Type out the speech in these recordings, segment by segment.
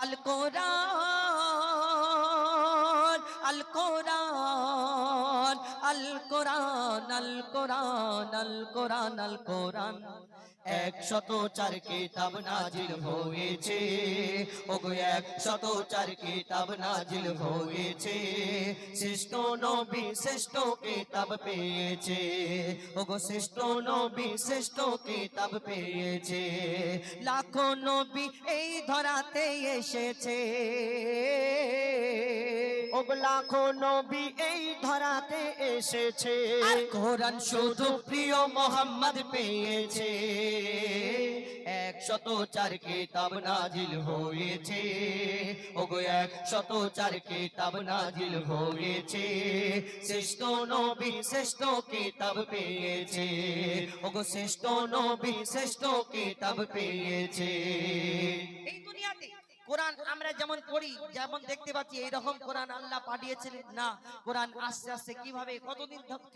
আল কোরআন আল কোরআন আল কোরআন আল কোরআন আল কোরআন আল কোরআন 104 কিতাব নাজিল হয়েছে, ওগো 104 কিতাব নাজিল হয়েছে। শ্রেষ্ঠ নবী শ্রেষ্ঠ কিতাব পেয়েছে, ওগো শ্রেষ্ঠ নবী শ্রেষ্ঠ কিতাব পেয়েছে। লাখো নবী এই ধরাতে এসেছে, ওগো লাখো নবী এই ধরাতে এসেছে, আর কোরআন শুধু প্রিয় মোহাম্মদ পেয়েছে। 104 কিতাব নাজিল হয়েছে, ওগো 104 কিতাব নাজিল হয়েছে। শ্রেষ্ঠ নবী শ্রেষ্ঠ কিতাব পেয়েছে, ওগো শ্রেষ্ঠ নবী শ্রেষ্ঠ কিতাব পেয়েছে। এই দুনিয়াতে কোরআন আমরা যেমন পড়ি, যেমন দেখতে পাচ্ছি এইরকম কোরআন আল্লাহ পাঠিয়েছিলেন না। কোরআন আস্তে আস্তে কিভাবে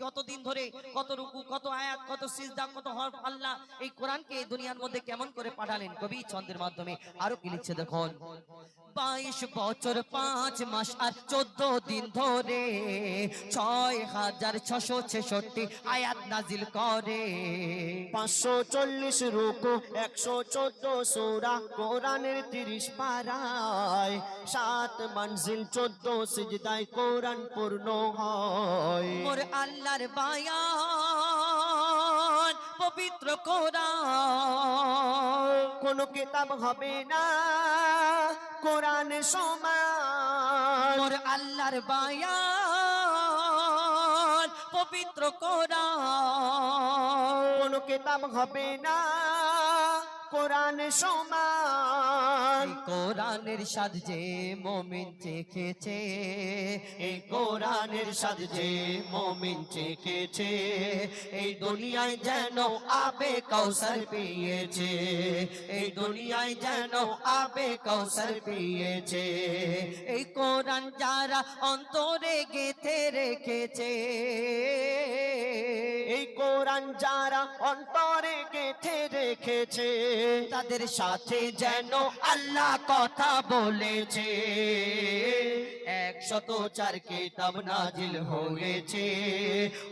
কতদিন ধরে কত রুকু, কত আয়াত, কত সিজদা, কত হরফ আল্লাহ এই কোরআনকে এই দুনিয়ার মধ্যে কেমন করে পাঠালেন কবি ছন্দের মাধ্যমে আরো কি লিখছে দেখুন। 22 বছর 5 মাস আর 14 দিন ধরে 6666 আয়াত নাজিল করে। 540 রুকু 114 সূরা কোরআনের 30 পারায়, 7 মঞ্জিল 14 সিজদায় কোরআন পূর্ণ হয়। মোর আল্লাহর বায়ান পবিত্র কোরআন, কোন কিতাব হবে না কোরআন সমান। মোর আল্লাহর বায়ান পবিত্র কোরআন, কোন কিতাব হবে না কোরআন সমান। এই কোরআনের স্বাদ যে মুমিন চেখেছে, এই কোরআনের স্বাদ যে মুমিন চেখেছে, এই দুনিয়ায় যেন আবে কাউসার পেয়েছে, এই দুনিয়ায় যেন আবে কাউসার পেয়েছে। এই কোরআন যারা অন্তরে গেঁথে রেখেছে, এই কোরআন যারা অন্তরে গেঁথে রেখেছে, তাদের সাথে যেন আল্লাহ কথা বলেছে। 104 কিতাব নাজিল হয়েছে,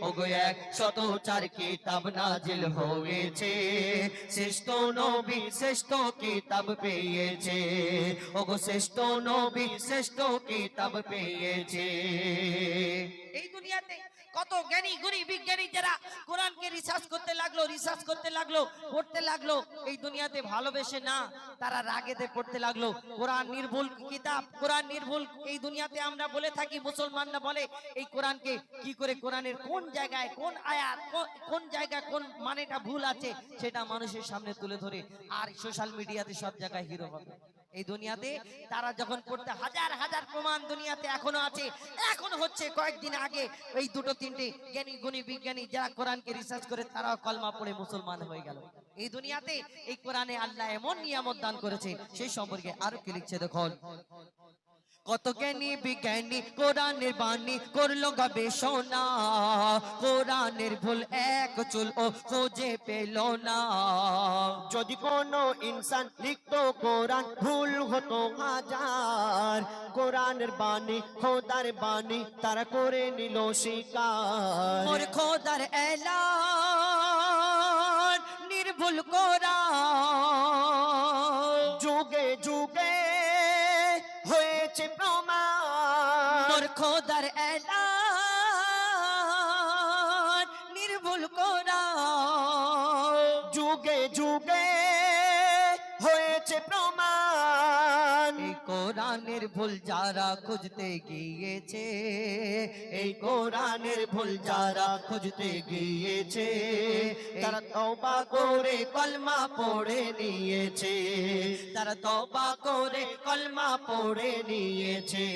ওগো 104 কিতাব নাজিল হয়েছে। শ্রেষ্ঠ নবী শ্রেষ্ঠ কিতাব পেয়েছে, ওগো শ্রেষ্ঠ নবী শ্রেষ্ঠ কিতাব পেয়েছে। এই দুনিয়াতে কত জ্ঞানী গুণী বিজ্ঞানী যারা কোরআনকে রিসার্চ করতে লাগলো, পড়তে লাগলো, এই দুনিয়াতে ভালোবেসে না, তারা রাগেতে পড়তে লাগলো। কোরআন নির্ভুল কিতাব, কোরআন নির্ভুল এই দুনিয়াতে আমরা বলে থাকি, মুসলমানরা বলে এই কোরআনকে কি করে, কোরআনের কোন জায়গায় কোন আয়াত কোন জায়গায় কোন মানেটা ভুল আছে সেটা মানুষের সামনে তুলে ধরে আর সোশ্যাল মিডিয়াতে সব জায়গায় হিরো হবে। এই দুনিয়াতে তারা যখন পড়তে হাজার হাজার প্রমাণ দুনিয়াতে এখনো আছে, এখন হচ্ছে কয়েকদিন আগে এই দুটো তিনটে জ্ঞানী গুণী বিজ্ঞানী যারা কোরআনকে রিসার্চ করে তারাও কলমা পড়ে মুসলমান হয়ে গেল। এই দুনিয়াতে এই কোরআনে আল্লাহ এমন নিয়ামত দান করেছে, সেই সম্পর্কে আরো কি লিখছে দেখুন। কত জ্ঞানী বিজ্ঞানী কোরআনের বাণী করলো গবেষণা, কোরআনের ভুল এক চুল ও খোঁজে পেল না। যদি কোনো ইনসান লিখতো কোরআন ভুল হতো হাজার, কোরআনের বাণী খোদার বাণী তারা করে নিল স্বীকার। মোর খোদার এলান নির্ভুল কোরআন, যুগে যুগে হয়েছে প্রমাণ। মোর খোদার এলান নির্ভুল কোরআন, যুগে যুগে হয়েছে প্রমাণ। এই কোরআনের ভুল যারা খুঁজতে গিয়েছে, এই কোরআনের ভুল যারা খুঁজতে গিয়েছে, তারা তওবা করে কলমা পড়ে নিয়েছে, তারা তওবা করে কলমা পড়ে নিয়েছে।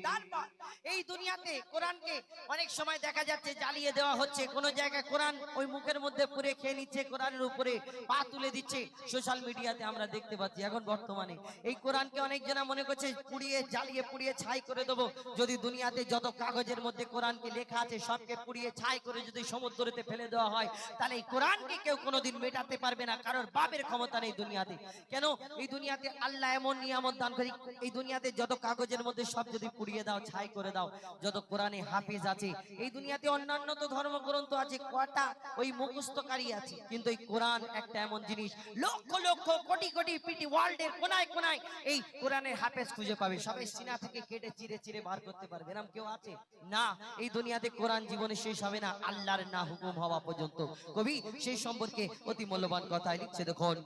তারপর এই দুনিয়াতে কোরআনকে অনেক সময় দেখা যাচ্ছে জ্বালিয়ে দেওয়া হচ্ছে, কোন জায়গায় কোরআন ওই মুখের মধ্যে পুরে খেয়ে নিচ্ছে, কোরআনের উপরে পা তুলে দিচ্ছে। সোশ্যাল মিডিয়াতে আমরা দেখতে পাচ্ছি এখন বর্তমানে এই কোরআনকে অনেক জনা মনে করছে পুড়িয়ে জ্বালিয়ে পুড়িয়ে ছাই করে দেবো। যদি দুনিয়াতে যত কাগজের মধ্যে কোরআনকে লেখা আছে সবকে পুড়িয়ে ছাই করে যদি সমুদ্রেতে ফেলে দেওয়া হয়, তাহলে এই কোরআনকে কেউ কোনোদিন মেটাতে পারবে না, কারোর বাপের ক্ষমতা নেই দুনিয়াতে। কেন? এই দুনিয়াতে আল্লাহ এমন নিয়ামত দান করি, এই দুনিয়াতে যত কাগজের মধ্যে সব যদি পুড়িয়ে দাও, ছাই করে দাও, যত কোরআনে হাফিজ আছে এই দুনিয়াতে, অন্যান্য তো ধর্মগ্রন্থ আছে কটা ওই মুখস্থকারী আছে, কিন্তু এই কোরআন একটা এমন জিনিস লক্ষ লক্ষ কোটি কোটি পিটি ওয়ার্ল্ডের কোনায় কোনায় এই কোরআনের হাফেজ খুঁজে পাবে। সবাই সিনা থেকে কেটে চিরে চিরে বার করতে পারবে, এরকম কেউ আছে না। এই দুনিয়াতে কোরআন জীবনে শেষ হবে না আল্লাহর না হুকুম হওয়া পর্যন্ত। কবি সেই সম্পর্কে অতি মূল্যবান কথাই লিখছে, দেখুন।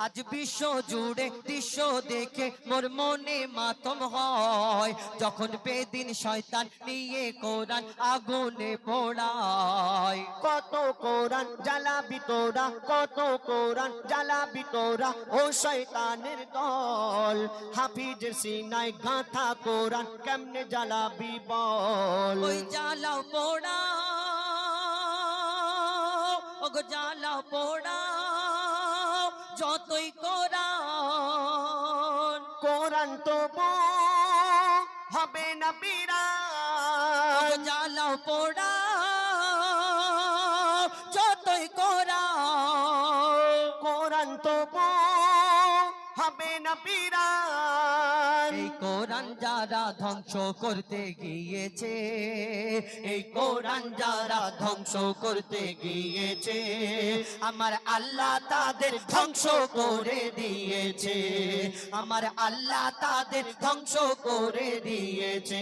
আজ বিশ্ব জুড়ে দৃশ্য দেখে মোর মনে মাতম হয়, যখন বেদিন শয়তান নিয়ে কোরআন আগুনে পোড়ায়। কত কোরআন জ্বালাবি তোরা, কত কোরআন জ্বালাবি তোরা, ও শয়তানের দল। হাফিজের সিনায় গাঁথা কোরআন কেমনে জ্বালাবি বল। ওই জ্বালাও পোড়াও, ওগো জ্বালাও পোড়াও, যতই কোরআন কোরআন তবু হবে না বিরান। জ্বালাও পোড়াও, যতই কোরআন কোরআন তবু হবে না বিরান। এই কোরআন যারা ধ্বংস করতে গিয়েছে, এই কোরআন যারা ধ্বংস করতে গিয়েছে, আমার আল্লাহ তাদের ধ্বংস করে দিয়েছে, আমার আল্লাহ তাদের ধ্বংস করে দিয়েছে।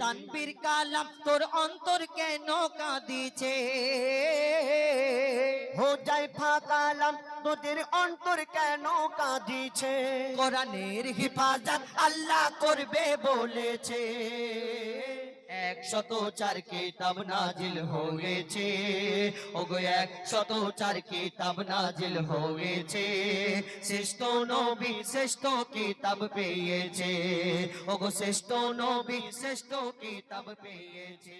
তানবীর কালাম তোর অন্তর কেন কাঁদিছে, হো যায় ফাঁকালাম তোদের অন্তর কেন কাঁদিছে। কোরআনের হিফাজত আল্লাহ করবে বলেছে। 104 কিতাব নাজিল হয়েছে, ওগো 104 কিতাব নাজিল হয়েছে। শ্রেষ্ঠ নবী শ্রেষ্ঠ কিতাব পেয়েছে, ওগো শ্রেষ্ঠ নবী শ্রেষ্ঠ কিতাব পেয়েছে।